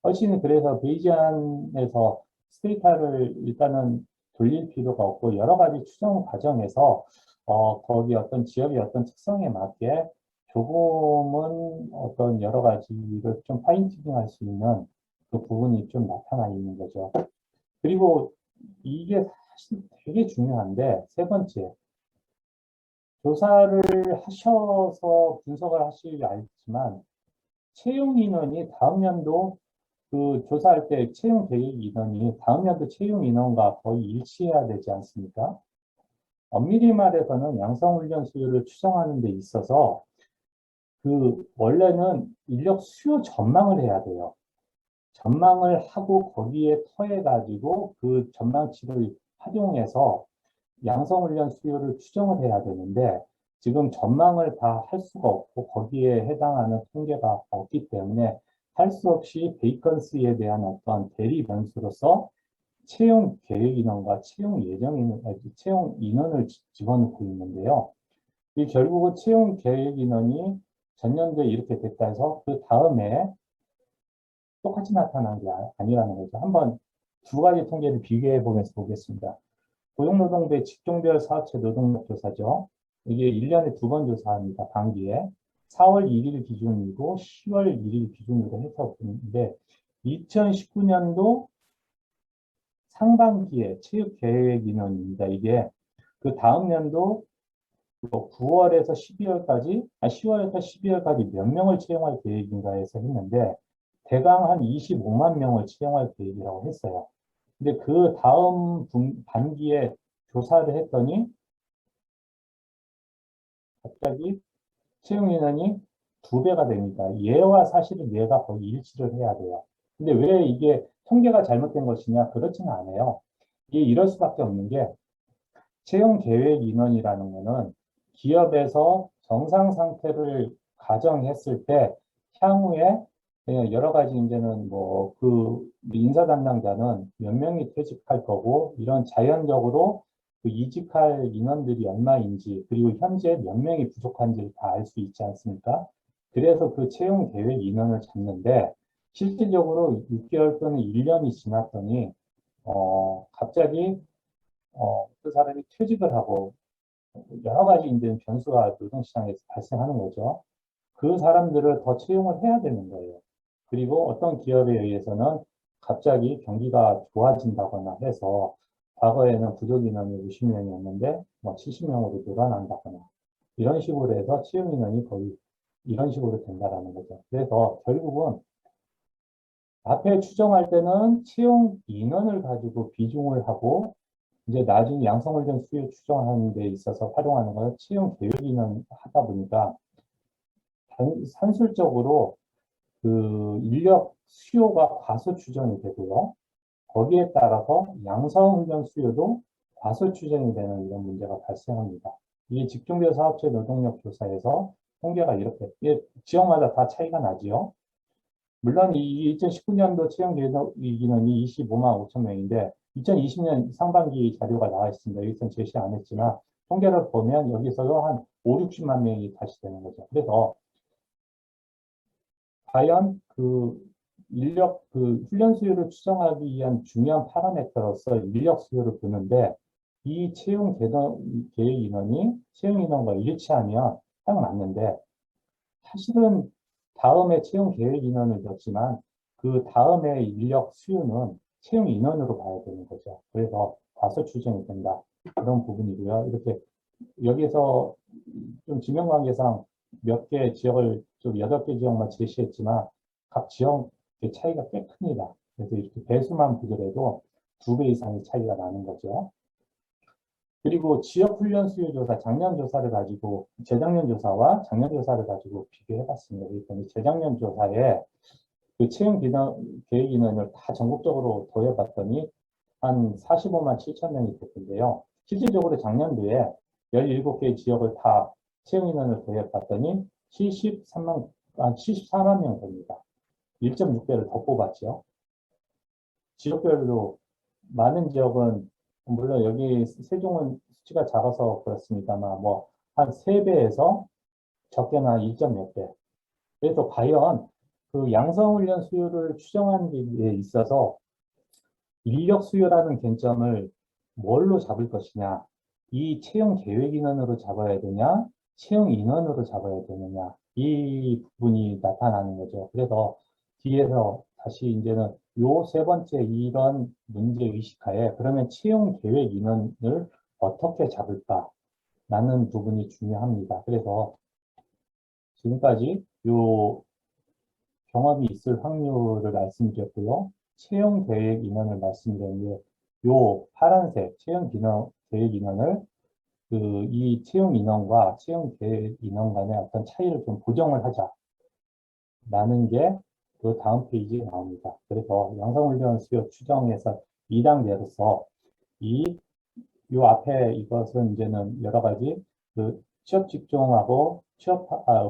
훨씬 그래서 베이지안에서 스테이터를 일단은 돌릴 필요가 없고 여러 가지 추정 과정에서 거기 어떤 지역의 어떤 특성에 맞게 조금은 어떤 여러 가지를 좀 파인 튜닝할 수 있는 그 부분이 좀 나타나 있는 거죠. 그리고 이게 사실 되게 중요한데 세 번째 조사를 하셔서 분석을 하시지 알지만 채용 인원이 다음 연도 그 조사할 때 채용 계획 인원이 다음 연도 채용 인원과 거의 일치해야 되지 않습니까? 엄밀히 말해서는 양성훈련 수요를 추정하는 데 있어서 그 원래는 인력 수요 전망을 해야 돼요. 전망을 하고 거기에 터해 가지고 그 전망치를 활용해서 양성훈련 수요를 추정을 해야 되는데 지금 전망을 다 할 수가 없고 거기에 해당하는 통계가 없기 때문에 할 수 없이 베이컨스에 대한 어떤 대리 변수로서 채용 계획 인원과 채용 예정 인원, 채용 인원을 집어넣고 있는데요. 이 결국은 채용 계획 인원이 전년도에 이렇게 됐다 해서 그 다음에 똑같이 나타난 게 아니라는 거죠. 한번 두 가지 통계를 비교해 보면서 보겠습니다. 고용노동부의 직종별 사업체 노동력 조사죠. 이게 1년에 두 번 조사합니다. 반기에. 4월 1일 기준이고 10월 1일 기준으로 해서 보는데 2019년도 상반기에 체육계획 인원입니다. 이게 그 다음 년도 9월에서 12월까지, 10월에서 12월까지 몇 명을 채용할 계획인가 해서 했는데, 대강 한 25만 명을 채용할 계획이라고 했어요. 근데 그 다음 반기에 조사를 했더니, 갑자기 채용 인원이 2배가 됩니다. 얘와 사실은 얘가 거의 일치를 해야 돼요. 근데 왜 이게 통계가 잘못된 것이냐? 그렇지는 않아요. 이게 이럴 수밖에 없는 게, 채용 계획 인원이라는 거는 기업에서 정상 상태를 가정했을 때 향후에 여러 가지 이제는 뭐 그 인사 담당자는 몇 명이 퇴직할 거고 이런 자연적으로 그 이직할 인원들이 얼마인지 그리고 현재 몇 명이 부족한지를 다 알 수 있지 않습니까? 그래서 그 채용 계획 인원을 잡는데 실질적으로 6개월 또는 1년이 지났더니 갑자기 그 사람이 퇴직을 하고 여러 가지 이제 변수가 노동시장에서 발생하는 거죠. 그 사람들을 더 채용을 해야 되는 거예요. 그리고 어떤 기업에 의해서는 갑자기 경기가 좋아진다거나 해서 과거에는 부족 인원이 50명이었는데 뭐 70명으로 늘어난다거나 이런 식으로 해서 채용 인원이 거의 이런 식으로 된다라는 거죠. 그래서 결국은 앞에 추정할 때는 채용 인원을 가지고 비중을 하고 이제 나중에 양성훈련 수요 추정하는 데 있어서 활용하는 걸 채용 계획 인원 하다 보니까 산술적으로 그 인력 수요가 과소 추정이 되고요. 거기에 따라서 양성훈련 수요도 과소 추정이 되는 이런 문제가 발생합니다. 이게 직종별 사업체 노동력 조사에서 통계가 이렇게 지역마다 다 차이가 나지요. 물론 이 2019년도 채용 계획 인원이 25만 5천 명인데 2020년 상반기 자료가 나와 있습니다. 여기서는 제시 안 했지만 통계를 보면 여기서도 한 5, 60만 명이 다시 되는 거죠. 그래서 과연 그 인력 그 훈련 수요를 추정하기 위한 중요한 파라미터로서 인력 수요를 보는데 이 채용 계획 인원이 채용 인원과 일치하면 딱 맞는데 사실은 다음에 채용 계획 인원을 넣지만 그 다음에 인력 수요는 채용 인원으로 봐야 되는 거죠. 그래서 과소 추정이 된다. 그런 부분이고요. 이렇게 여기서 좀 지명 관계상 몇 개 지역을 좀 8개 지역만 제시했지만 각 지역의 차이가 꽤 큽니다. 그래서 이렇게 배수만 보더라도 2배 이상의 차이가 나는 거죠. 그리고 지역 훈련 수요 조사, 작년 조사를 가지고, 재작년 조사와 작년 조사를 가지고 비교해 봤습니다. 그랬더니 재작년 조사에 그 채용 계획 인원을 다 전국적으로 더해 봤더니 한 45만 7천 명이 됐는데요. 실질적으로 작년도에 17개 지역을 다 채용 인원을 더해 봤더니 74만 명 됩니다. 1.6배를 더 뽑았죠. 지역별로 많은 지역은 물론 여기 세종은 수치가 작아서 그렇습니다만 뭐 한 3배에서 적게는 한 1점 몇 배. 그래서 과연 그 양성훈련 수요를 추정하는 데 있어서 인력 수요라는 쟁점을 뭘로 잡을 것이냐, 이 채용 계획 인원으로 잡아야 되냐, 채용 인원으로 잡아야 되느냐, 이 부분이 나타나는 거죠. 그래서 뒤에서 다시 이제는 요 세 번째 이런 문제 의식하에 그러면 채용 계획 인원을 어떻게 잡을까라는 부분이 중요합니다. 그래서 지금까지 요 경험이 있을 확률을 말씀드렸고요. 채용 계획 인원을 말씀드렸는데, 요 파란색 채용 계획 인원을 이 채용 인원과 채용 계획 인원 간의 어떤 차이를 좀 보정을 하자라는 게 그 다음 페이지에 나옵니다. 그래서 양성훈련 수요 추정에서 2단계로서 요 앞에 이것은 이제는 여러 가지 그 취업 직종하고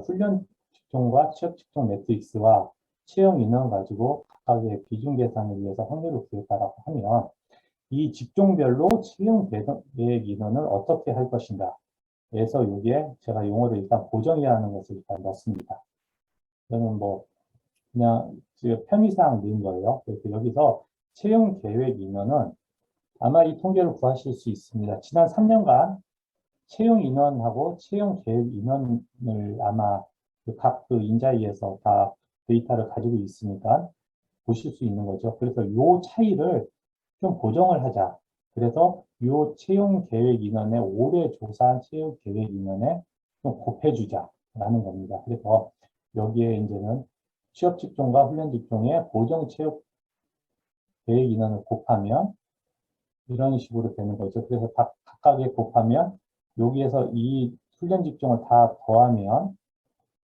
훈련 직종과 취업 직종 매트릭스와 채용 인원 가지고 각각의 비중 계산을 위해서 확률을 구했다라고 하면 이 직종별로 채용 계획 인원을 어떻게 할 것인가 해서 여기에 제가 용어를 일단 고정해야 하는 것을 일단 넣습니다. 저는 뭐 그냥 편의상 넣은 거예요. 그래서 여기서 채용 계획 인원은 아마 이 통계를 구하실 수 있습니다. 지난 3년간 채용 인원하고 채용 계획 인원을 아마 각 그 인자위에서 다 데이터를 가지고 있으니까 보실 수 있는 거죠. 그래서 요 차이를 좀 보정을 하자. 그래서 요 채용 계획 인원에 올해 조사한 채용 계획 인원에 좀 곱해주자라는 겁니다. 그래서 여기에 이제는 취업 직종과 훈련 직종의 고정 채용 계획 인원을 곱하면 이런 식으로 되는 거죠. 그래서 각각에 곱하면 여기에서 이 훈련 직종을 다 더하면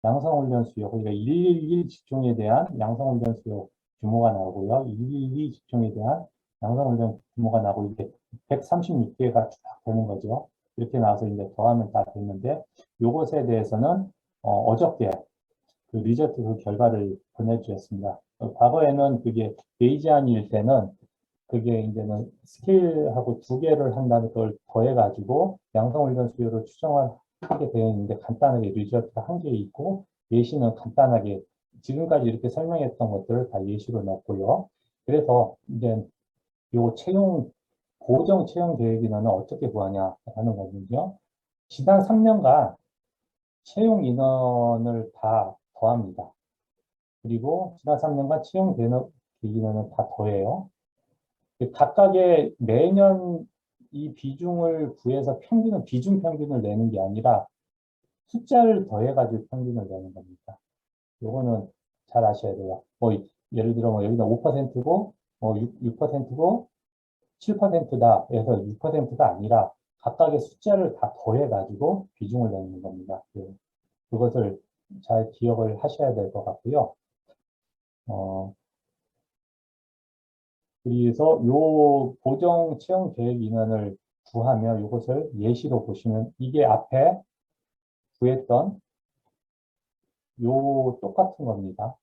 양성훈련 수요, 그러니까 111 직종에 대한 양성훈련 수요 규모가 나오고요. 112 직종에 대한 양성훈련 규모가 나오고 이게 136개가 쭉 되는 거죠. 이렇게 나와서 이제 더하면 다 되는데 요것에 대해서는 어저께 그 리저트 그 결과를 보내주셨습니다. 과거에는 그게 베이지안일 때는 그게 이제는 스케일하고 두 개를 한다는 걸 더해가지고 양성훈련 수요를 추정을 하게 되어 있는데 간단하게 리저트가 한 개 있고 예시는 간단하게 지금까지 이렇게 설명했던 것들을 다 예시로 넣었고요. 그래서 이제 요 고정 채용 계획 인원은 어떻게 구하냐 하는 거군요. 지난 3년간 채용 인원을 다 더합니다. 그리고 지난 3년간 채용 계획 인원을 다 더해요. 각각의 매년 이 비중을 구해서 비중 평균을 내는 게 아니라 숫자를 더해가지고 평균을 내는 겁니다. 요거는 잘 아셔야 돼요. 뭐, 예를 들어, 뭐, 여기가 5%고, 6%고, 7%다 해서 6%가 아니라 각각의 숫자를 다 더해가지고 비중을 내는 겁니다. 그것을 잘 기억을 하셔야 될 것 같고요. 어, 그래서 요 고정 채용 계획 인원을 구하면 이것을 예시로 보시면 이게 앞에 구했던 요 똑같은 겁니다.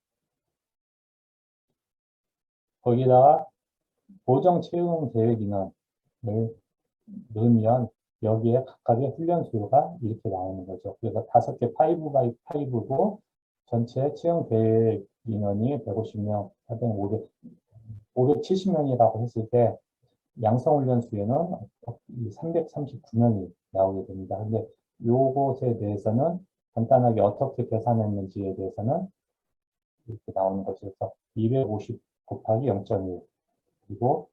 거기다가 고정 채용 계획 인원을 넣으면 여기에 각각의 훈련 수요가 이렇게 나오는 거죠. 그래서 5개 5x5고 전체 채용 계획 인원이 150명, 400, 570명이라고 했을 때 양성훈련 수요는 339명이 나오게 됩니다. 근데 요것에 대해서는 간단하게 어떻게 계산했는지에 대해서는 이렇게 나오는 거죠. 그래서 250 곱하기 0.1 그리고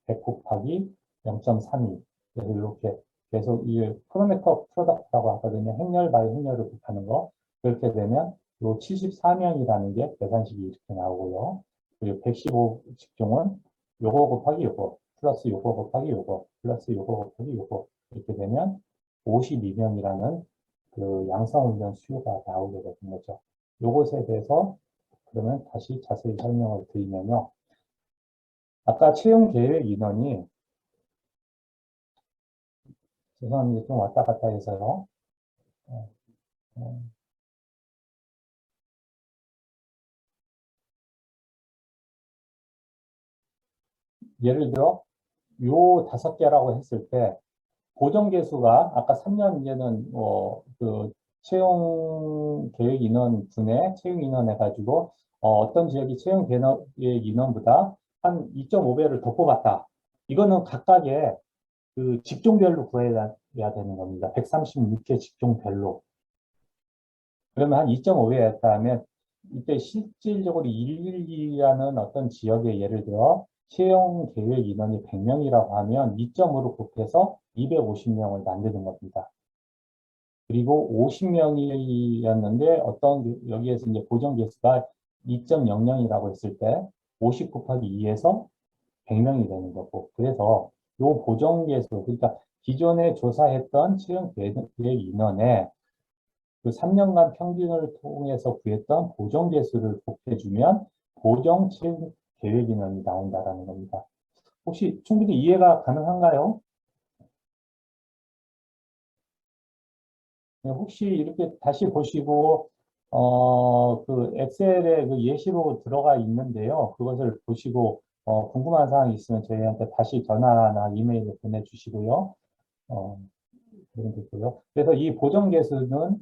100 곱하기 0.32 그래서 이렇게 계속 이 크로메터 프로덕트라고 하거든요. 행렬 바이 행렬을 곱하는 거. 그렇게 되면 요 74명이라는 게 계산식이 이렇게 나오고요. 그리고 115 직종은 요거 곱하기 요거 플러스 요거 곱하기 요거 플러스 요거 곱하기 요거 이렇게 되면 52명이라는 그 양성훈련 수요가 나오게 되는 거죠. 요것에 대해서 그러면 다시 자세히 설명을 드리면요. 아까 채용 계획 인원이 죄송합니다. 좀 왔다 갔다 해서요. 어, 어, 예를 들어 요 5개라고 했을 때 고정 개수가 아까 3년 이제는 그 채용 계획 인원 분의 채용 인원 해가지고 어떤 지역이 채용 계획 인원보다 한 2.5배를 더 뽑았다. 이거는 각각의 그 직종별로 구해야 되는 겁니다. 136개 직종별로. 그러면 한 2.5배였다 하면 이때 실질적으로 112라는 어떤 지역에 예를 들어 채용 계획 인원이 100명이라고 하면 2.5로 곱해서 250명을 만드는 겁니다. 그리고 50명이었는데 여기에서 이제 고정 개수가 2.00이라고 했을 때 50 곱하기 2에서 100명이 되는 거고 그래서 요 고정 개수 그러니까 기존에 조사했던 채용 계획 인원에 그 3년간 평균을 통해서 구했던 고정 개수를 곱해주면 고정 채용 계획 인원이 나온다라는 겁니다. 혹시 충분히 이해가 가능한가요? 네, 혹시 이렇게 다시 보시고 그 엑셀에 그 예시로 들어가 있는데요. 그것을 보시고 궁금한 사항이 있으면 저희한테 다시 전화나 이메일로 보내주시고요. 어, 그러면 되고요. 그래서 이 보정 개수는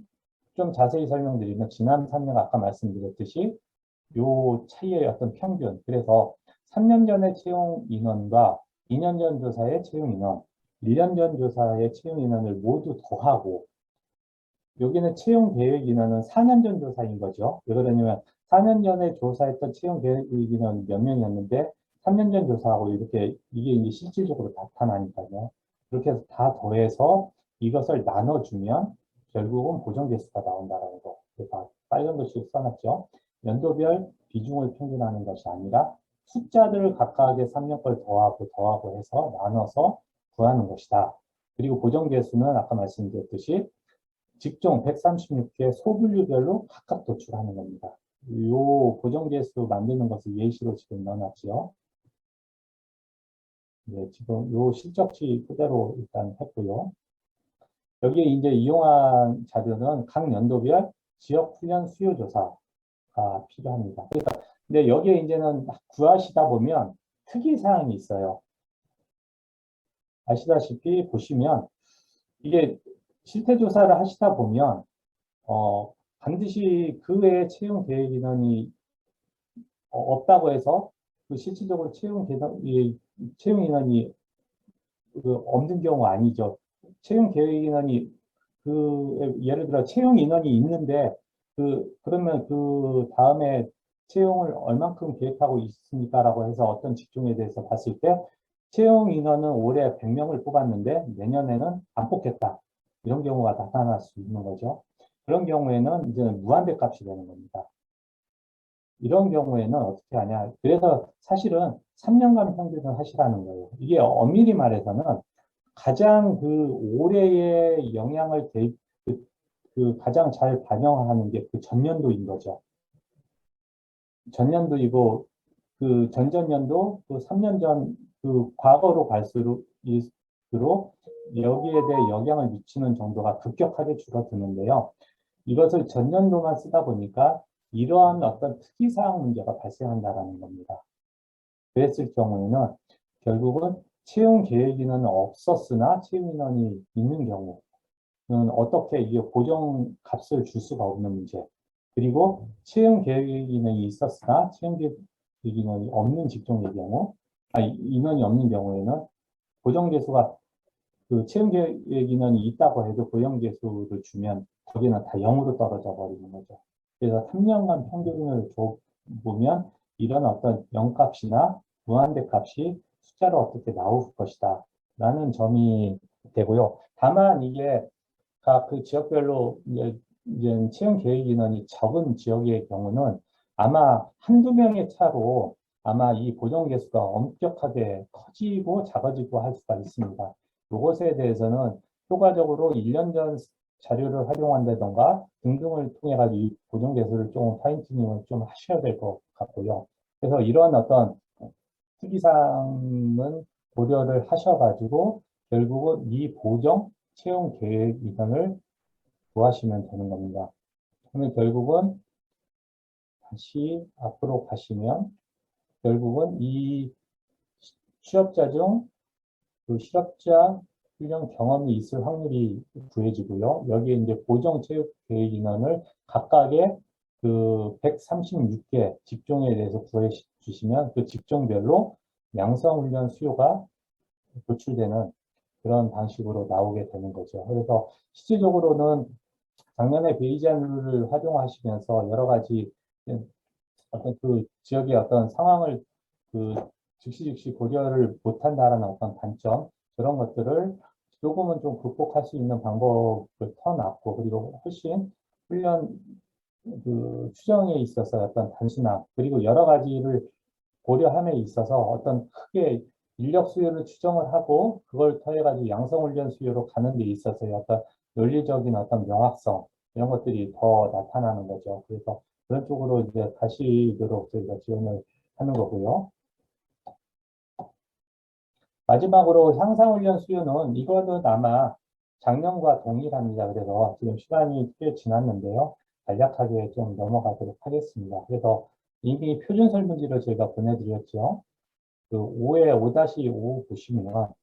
좀 자세히 설명드리면 지난 3년 아까 말씀드렸듯이 요 차이의 어떤 평균. 그래서 3년 전의 채용 인원과 2년 전 조사의 채용 인원, 1년 전 조사의 채용 인원을 모두 더하고 여기는 채용 계획 인원은 4년 전 조사인 거죠. 왜 그러냐면 4년 전에 조사했던 채용 계획 인원 몇 명이었는데 3년 전 조사하고 이렇게 이게 이제 실질적으로 나타나니까요. 그렇게 해서 다 더해서 이것을 나눠주면 결국은 보정 개수가 나온다라는 거. 그래서 빨간 글씨로 써놨죠. 연도별 비중을 평균하는 것이 아니라 숫자들을 각각의 3년 걸 더하고 해서 나눠서 구하는 것이다. 그리고 보정 개수는 아까 말씀드렸듯이 직종 136개 소분류별로 각각 도출하는 겁니다. 요 고정계수 만드는 것을 예시로 지금 넣어놨죠. 네, 지금 요 실적시 그대로 일단 했고요. 여기에 이제 이용한 자료는 각 연도별 지역 훈련 수요 조사가 필요합니다. 근데 여기에 이제는 구하시다 보면 특이사항이 있어요. 아시다시피 보시면 이게 실태조사를 하시다 보면 반드시 그 외에 채용 계획 인원이 없다고 해서 그 실질적으로 채용 인원이 없는 경우 아니죠. 채용 계획 인원이 예를 들어 채용 인원이 있는데 그러면 그 다음에 채용을 얼만큼 계획하고 있습니까라고 해서 어떤 직종에 대해서 봤을 때 채용 인원은 올해 100명을 뽑았는데 내년에는 안 뽑겠다. 이런 경우가 나타날 수 있는 거죠. 그런 경우에는 이제는 무한대 값이 되는 겁니다. 이런 경우에는 어떻게 하냐. 그래서 사실은 3년간 평균을 하시라는 거예요. 이게 엄밀히 말해서는 가장 그 올해의 영향을 가장 잘 반영하는 게 그 전년도인 거죠. 전년도이고 그 전전년도 그 3년 전 그 과거로 갈수록 여기에 대해 영향을 미치는 정도가 급격하게 줄어드는데요. 이것을 전년도만 쓰다 보니까 이러한 어떤 특이사항 문제가 발생한다라는 겁니다. 그랬을 경우에는 결국은 채용 계획 인원은 없었으나 채용 인원이 있는 경우는 어떻게 이게 고정 값을 줄 수가 없는 문제. 그리고 채용 계획 인원이 있었으나 채용 계획 인원이 없는 직종의 경우, 인원이 없는 경우에는 고정 계수가 그 채용 계획 인원이 있다고 해도 고정 계수를 주면 거기는 다 0으로 떨어져 버리는 거죠. 그래서 3년간 평균을 보면 이런 어떤 0값이나 무한대 값이 숫자로 어떻게 나올 것이다 라는 점이 되고요. 다만 이게 각 그 지역별로 이제 채용 계획 인원이 적은 지역의 경우는 아마 한두 명의 차로 아마 이 고정 개수가 엄격하게 커지고 작아지고 할 수가 있습니다. 이것에 대해서는 효과적으로 1년 전 자료를 활용한다던가 등등을 통해 가지고 이 고정 개수를 좀 파인튜닝을 좀 하셔야 될 것 같고요. 그래서 이런 어떤 특이사항은 고려를 하셔가지고 결국은 이 보정 채용 계획 이전을 구하시면 되는 겁니다. 그러면 결국은 다시 앞으로 가시면 결국은 이 취업자 중 그 실업자 훈련 경험이 있을 확률이 구해지고요. 여기에 이제 보정 체육 계획 인원을 각각의 그 136개 직종에 대해서 구해 주시면 그 직종별로 양성 훈련 수요가 도출되는 그런 방식으로 나오게 되는 거죠. 그래서 실질적으로는 작년에 베이지안 룰을 활용하시면서 여러 가지 어떤 그 지역의 어떤 상황을 그 즉시 고려를 못한다라는 어떤 단점, 그런 것들을 조금은 좀 극복할 수 있는 방법을 터놨고, 그리고 훨씬 훈련 그 추정에 있어서 어떤 단순함, 그리고 여러 가지를 고려함에 있어서 어떤 크게 인력 수요를 추정을 하고 그걸 통해 가지고 양성 훈련 수요로 가는 데 있어서의 어떤 논리적인 어떤 명확성 이런 것들이 더 나타나는 거죠. 그래서 그런 쪽으로 이제 가시도록 저희가 지원을 하는 거고요. 마지막으로 향상 훈련 수요는 이거는 아마 작년과 동일합니다. 그래서 지금 시간이 꽤 지났는데요. 간략하게 좀 넘어가도록 하겠습니다. 그래서 이미 표준 설문지를 저희가 보내드렸죠. 그 5에 5-5 보시면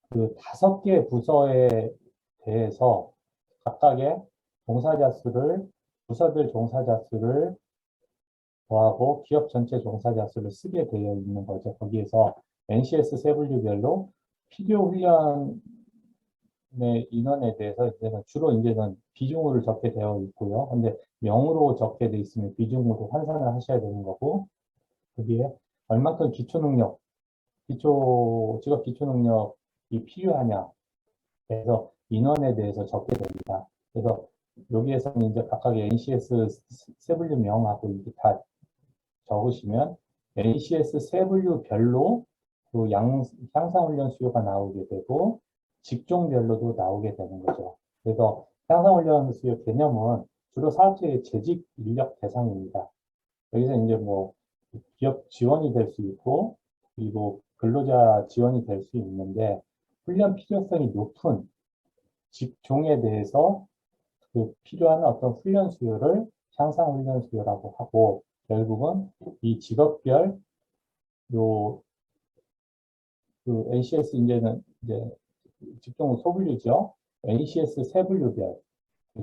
그 5개 부서에 대해서 각각의 종사자 수를, 부서별 종사자 수를 더하고 기업 전체 종사자 수를 쓰게 되어 있는 거죠. 거기에서 NCS 세 분류별로 필요 훈련을 인원에 대해서 이제는 주로 이제는 비중으로 적게 되어 있고요. 근데 명으로 적게 돼 있으면 비중으로 환산을 하셔야 되는 거고, 거기에 얼만큼 직업 기초 능력이 필요하냐. 그래서 인원에 대해서 적게 됩니다. 그래서 여기에서는 이제 각각의 NCS 세 분류명하고 이게 다 적으시면 NCS 세 분류별로 그 향상훈련 수요가 나오게 되고 직종별로도 나오게 되는 거죠. 그래서 향상훈련 수요 개념은 주로 사업체의 재직 인력 대상입니다. 여기서 이제 뭐 기업 지원이 될 수 있고 그리고 근로자 지원이 될 수 있는데 훈련 필요성이 높은 직종에 대해서 그 필요한 어떤 훈련 수요를 향상 훈련 수요라고 하고 결국은 이 직업별 요 그 NCS 이제는 이제 직종 소분류죠. NCS 세 분류별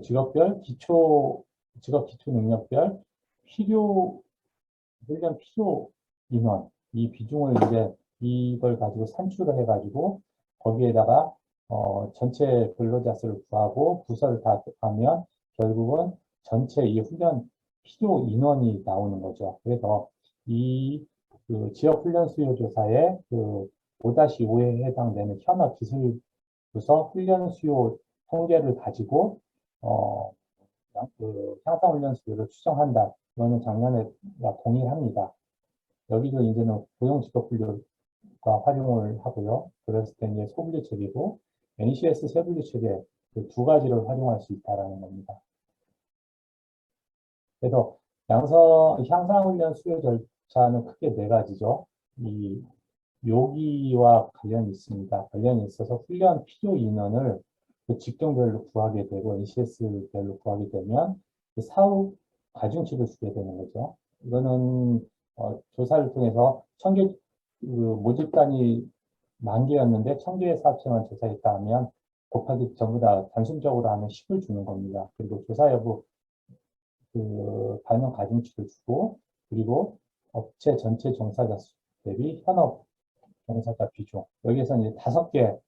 직업별 직업 기초 능력별 필요 훈련 필요 인원 이 비중을 이제 이걸 가지고 산출을 해가지고 거기에다가 전체 근로자 수를 구하고 부서를 다 하면 결국은 전체 이 훈련 필요 인원이 나오는 거죠. 그래서 그 지역 훈련 수요 조사에 그 5-5에 해당되는 현업 기술 부서 훈련 수요 통계를 가지고 어, 그 향상 훈련 수요를 추정한다. 이거는 작년에 동일합니다. 여기도 이제는 고용 직업 분류가 활용을 하고요. 그랬을 때 이제 소분류 체계고 NCS 세분류 체계 그두 가지를 활용할 수 있다라는 겁니다. 그래서 향상 훈련 수요 절차는 크게 네 가지죠. 이 여기와 관련이 있습니다. 관련이 있어서 훈련 필요 인원을 그 직종별로 구하게 되고 NCS별로 구하게 되면 그 사후 가중치를 주게 되는 거죠. 이거는 조사를 통해서 그 모집단이 10,000개였는데 1,000개의 사업체만 조사했다 하면 곱하기 전부 다 단순적으로 하면 10을 주는 겁니다. 그리고 조사 여부 반영 가중치를 주고 그리고 업체 전체 종사자 수 대비 현업 종사자 비중. 여기에서 이제 5개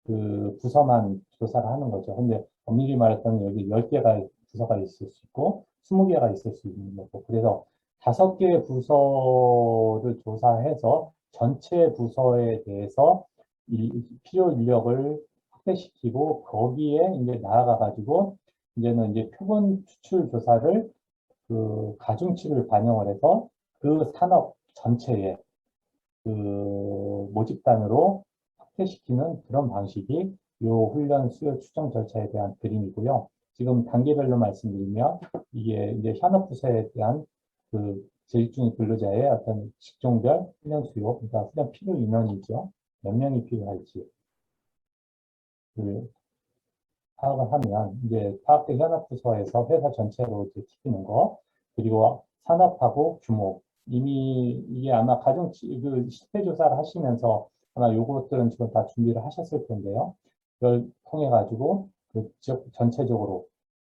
그 부서만 조사를 하는 거죠. 근데 엄밀히 말했더니 여기 10개가 부서가 있을 수 있고 20개가 있을 수 있는 거고. 그래서 5개 부서를 조사해서 전체 부서에 대해서 필요 인력을 확대시키고 거기에 이제 나아가 가지고 이제는 이제 표본 추출 조사를 그 가중치를 반영을 해서 그 산업 전체에 그 모집단으로 확대시키는 그런 방식이 요 훈련 수요 추정 절차에 대한 그림이고요. 지금 단계별로 말씀드리면 이게 이제 현업 부서에 대한 그 재직중 근로자의 어떤 직종별 훈련 수요, 그러니까 훈련 필요 인원이죠. 몇 명이 필요할지 그 파악을 하면 이제 파악된 현업 부서에서 회사 전체로 이제 시키는 거 그리고 산업하고 규모 이미 이게 아마 그 실태 조사를 하시면서 아마 요것들은 지금 다 준비를 하셨을 텐데요. 이걸 통해 가지고 그 지역 전체적으로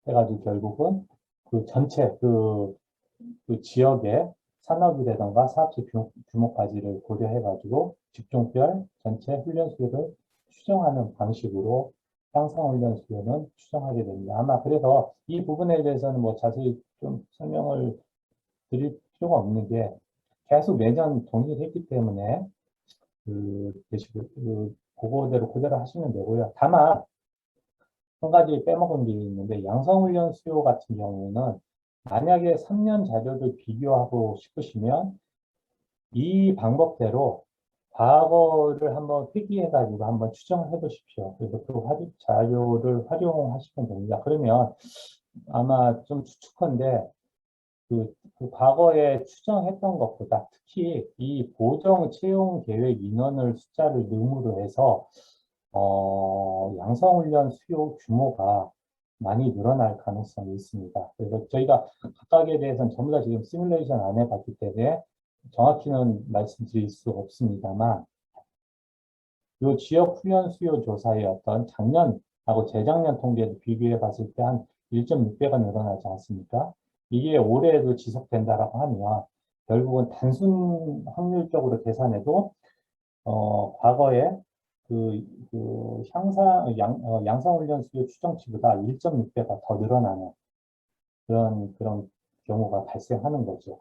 해가지고 결국은 그 전체 그 지역의 산업이라던가 사업체 규모까지를 고려해 가지고 직종별 전체 훈련 수요를 추정하는 방식으로 향상 훈련 수요는 추정하게 됩니다. 아마 그래서 이 부분에 대해서는 뭐 자세히 좀 설명을 드릴 필요가 없는 게 계속 매년 동일했기 때문에 그거대로 그대로 하시면 되고요. 다만 한 가지 빼먹은 게 있는데 양성훈련 수요 같은 경우는 만약에 3년 자료를 비교하고 싶으시면 이 방법대로 과거를 한번 회귀해가지고 한번 추정을 해보십시오. 그래서 그 자료를 활용하시면 됩니다. 그러면 아마 좀 추측컨대 그 과거에 추정했던 것보다 특히 이 보정 채용 계획 인원을 숫자를 능으로 해서 양성훈련 수요 규모가 많이 늘어날 가능성이 있습니다. 그래서 저희가 각각에 대해서는 전부 다 지금 시뮬레이션 안 해봤기 때문에 정확히는 말씀드릴 수 없습니다만, 이 지역 훈련 수요 조사의 어떤 작년하고 재작년 통계를 비교해 봤을 때 한 1.6배가 늘어나지 않습니까? 이게 올해에도 지속된다라고 하면 결국은 단순 확률적으로 계산해도 과거에 양성훈련 수요 추정치보다 1.6배가 더 늘어나는 그런 경우가 발생하는 거죠.